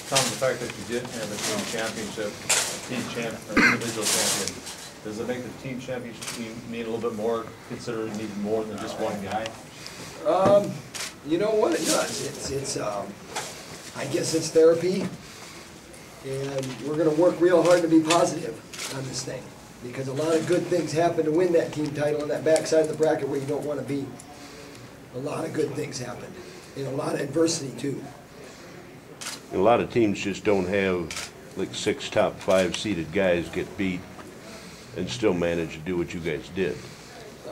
Tom, the fact that you didn't have a team championship, or individual champion, does it make the team championship team need a little bit more, consider it needing more than just one guy? You know what, it does. It's I guess it's therapy, and we're gonna work real hard to be positive on this thing, because a lot of good things happen to win that team title on that backside of the bracket where you don't want to be. A lot of good things happen, and a lot of adversity too. A lot of teams just don't have like 6 top 5 seeded guys get beat and still manage to do what you guys did.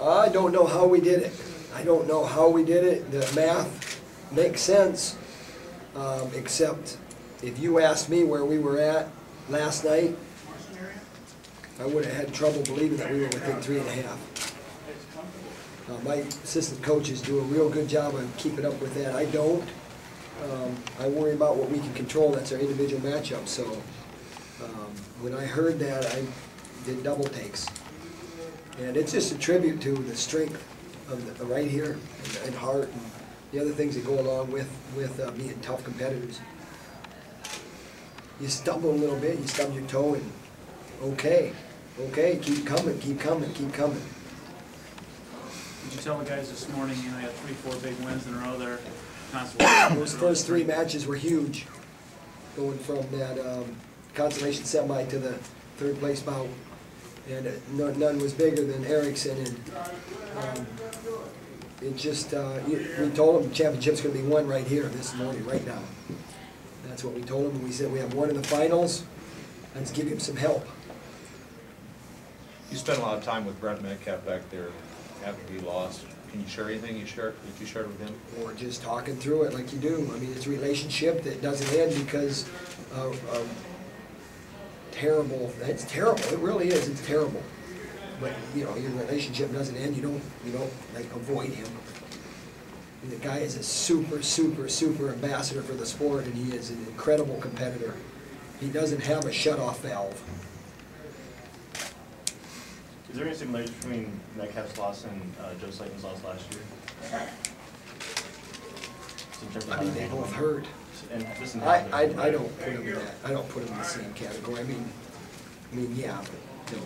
I don't know how we did it. I don't know how we did it. The math makes sense, except if you asked me where we were at last night, I would have had trouble believing that we were within 3.5. My assistant coaches do a real good job of keeping up with that. I don't. I worry about what we can control. That's our individual matchup. So when I heard that, I did double takes. And it's just a tribute to the strength of the right here and heart and the other things that go along with being tough competitors. You stumble a little bit, you stub your toe, and okay, keep coming, keep coming, keep coming. Did you tell the guys this morning, you know, you had 3-4 big wins in a row there? Those first 3 matches were huge, going from that consolation semi to the 3rd place bout, and none was bigger than Erickson. And it just we told them the championship's going to be won right here this morning, right now. That's what we told them. We said we have one in the finals. Let's give him some help. You spent a lot of time with Brent Metcalf back there after he lost. Can you share anything you shared with him? Or just talking through it like you do. I mean, it's a relationship that doesn't end because terrible. It's terrible. It really is. It's terrible. But you know, your relationship doesn't end. You don't like avoid him. And the guy is a super ambassador for the sport, and he is an incredible competitor. He doesn't have a shut-off valve. Is there any similarity between Metcalf's loss and Joe Slayton's loss last year? I mean, they both hurt. I don't put them in that. I don't put them in the same category. I mean, yeah, but no.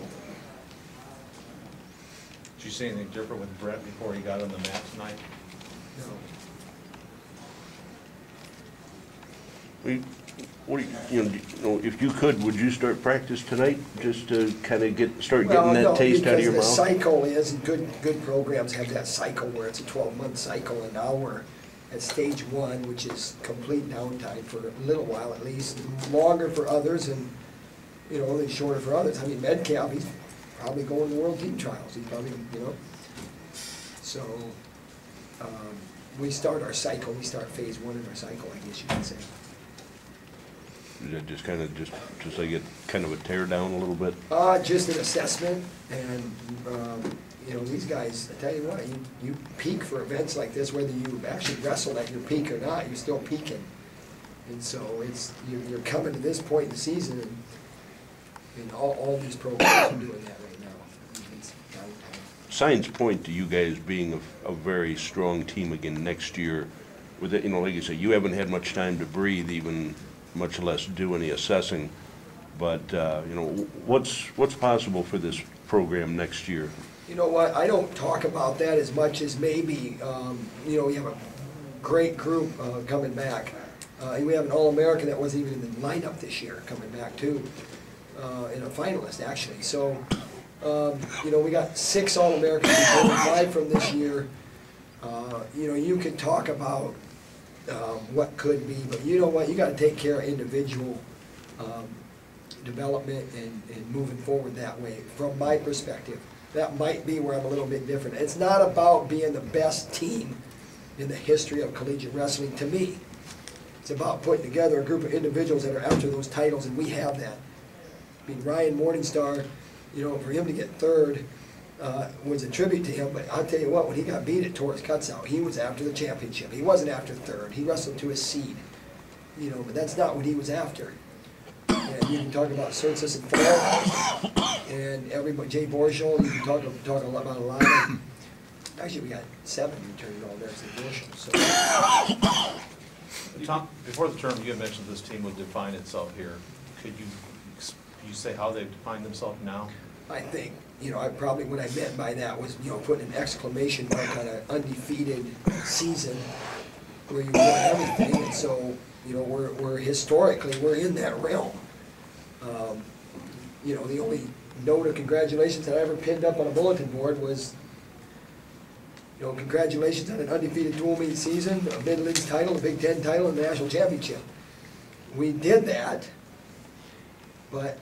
Did you see anything different with Brent before he got on the mat tonight? No. If you could, would you start practice tonight just to kind of start getting that taste out of your mouth? The cycle is, good programs have that cycle where it's a 12-month cycle, and now we're at stage 1, which is complete downtime for a little while at least, longer for others, and only shorter for others. I mean, Metcalf, he's probably going to World Team Trials. He's probably, So we start our cycle. We start phase 1 in our cycle, I guess you could say. Is that just kind of just like it kind of a tear down a little bit? Just an assessment, and these guys, I tell you what, you peak for events like this, whether you actually wrestled at your peak or not, you're still peaking. And so you're coming to this point in the season, and all these programs are doing that right now. It's downtime. Signs point to you guys being a very strong team again next year. With it, like you say, you haven't had much time to breathe, even much less do any assessing. But what's possible for this program next year? You know what? I don't talk about that as much as maybe we have a great group coming back. We have an All-American that wasn't even in the lineup this year coming back too, and a finalist actually. So we got 6 All-Americans, 5 from this year. You could talk about what could be, but you know what? You got to take care of individual development and moving forward that way. From my perspective, that might be where I'm a little bit different. It's not about being the best team in the history of collegiate wrestling to me. It's about putting together a group of individuals that are after those titles, and we have that. I mean, Ryan Morningstar, for him to get 3rd was a tribute to him, but I'll tell you what, when he got beat, it tore his guts out. He was after the championship. He wasn't after 3rd. He wrestled to his seed, but that's not what he was after. And you can talk about Cercis and Flair, and everybody, Jay Borschel, you can talk about a lot of, actually we got 7 returning all there to Borschel. So Tom, before the term, you had mentioned this team would define itself here. Could you say how they've defined themselves now? I think, I probably, what I meant by that was, putting an exclamation mark on an undefeated season where you won everything, and so, we're historically, we're in that realm. The only note of congratulations that I ever pinned up on a bulletin board was, congratulations on an undefeated dual meet season, a Midlands title, a Big Ten title, and a national championship. We did that, but,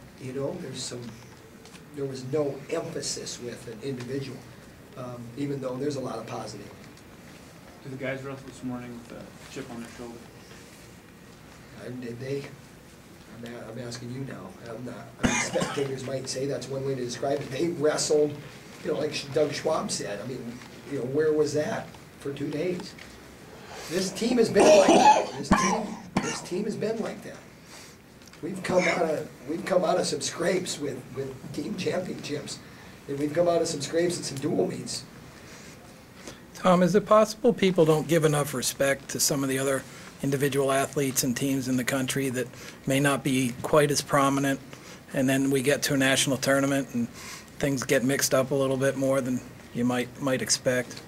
there was no emphasis with an individual, even though there's a lot of positive. Did the guys wrestle this morning with a chip on their shoulder? Did they? I'm asking you now. I'm not. Spectators might say that's one way to describe it. They wrestled, like Doug Schwab said. Where was that for 2 days? This team has been like that. This team has been like that. We've come out of some scrapes with team championships, and we've come out of some scrapes and some dual meets. Tom, is it possible people don't give enough respect to some of the other individual athletes and teams in the country that may not be quite as prominent, and then we get to a national tournament and things get mixed up a little bit more than you might expect?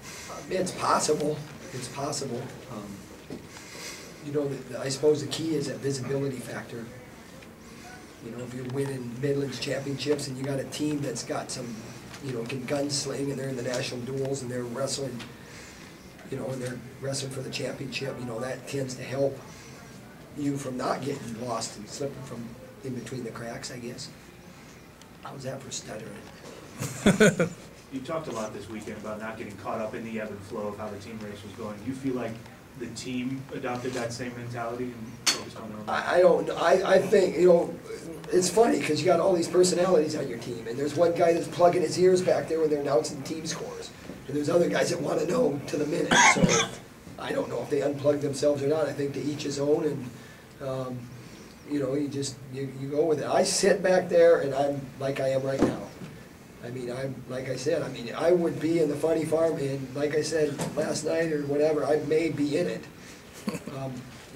It's possible. It's possible. I suppose the key is that visibility factor. If you're winning Midlands championships and you got a team that's got some, can gunsling, and they're in the national duels and they're wrestling, and they're wrestling for the championship, that tends to help you from not getting lost and slipping from in between the cracks, I guess. How's that for stuttering? You talked a lot this weekend about not getting caught up in the ebb and flow of how the team race was going. Do you feel like the team adopted that same mentality and focused on their own? I don't know. I think, it's funny because you got all these personalities on your team, and there's one guy that's plugging his ears back there when they're announcing team scores. And there's other guys that want to know to the minute. So I don't know if they unplug themselves or not. I think to each his own, and you go with it. I sit back there and I'm like I am right now. I would be in the funny farm, and like I said last night or whatever, I may be in it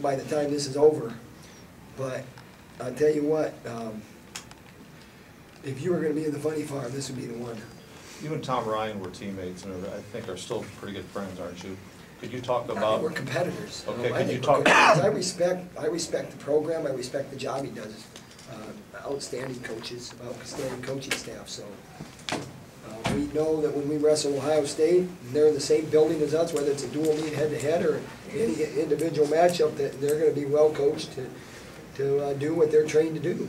by the time this is over. But I'll tell you what, if you were going to be in the funny farm, this would be the one. You and Tom Ryan were teammates, and I think are still pretty good friends, aren't you? Could you talk about? We're competitors. Okay, I could you think talk? I respect the program. I respect the job he does. Outstanding coaches, outstanding coaching staff. So we know that when we wrestle Ohio State, and they're in the same building as us, whether it's a dual meet head-to-head or any individual matchup, that they're going to be well coached to do what they're trained to do.